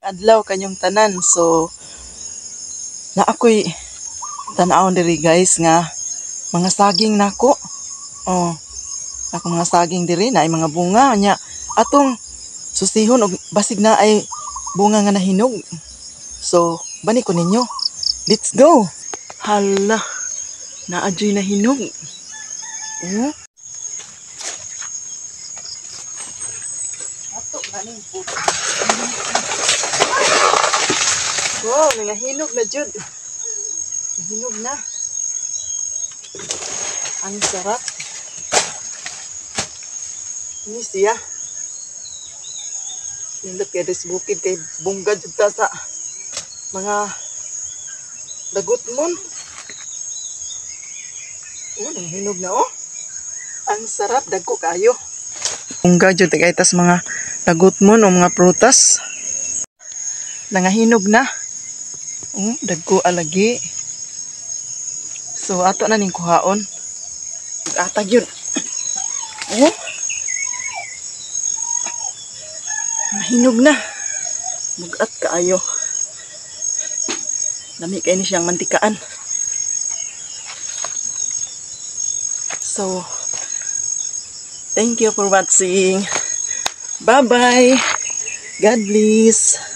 Adlaw kanyong tanan. So na ako'y tan-awon diri guys nga mga saging nako. Oh, ako mga saging diri na ay mga bunga nya atong susihon og basig na ay bunga nga nahinog. So bani ko ninyo. Let's go. Hala, naadyoy nahinog. Oh. Ato ganing po. Wow, nangahinog na jud. Nahinog na. Ang sarap. Ini siya. Nindot kay des bukid kay bunggad jud ta sa mga dagutmon. Oh, nangahinog na oh. Ang sarap, dagko kayo. Bunggad jud kay tas mga dagutmon o mga prutas. Nangahinog na. Dagko alagi. So ato na ning kuhaon. Atag yun. Nahinog na. Mugat kaayo. Dami kay ni siyang mantikaan. So thank you for watching. Bye bye. God bless.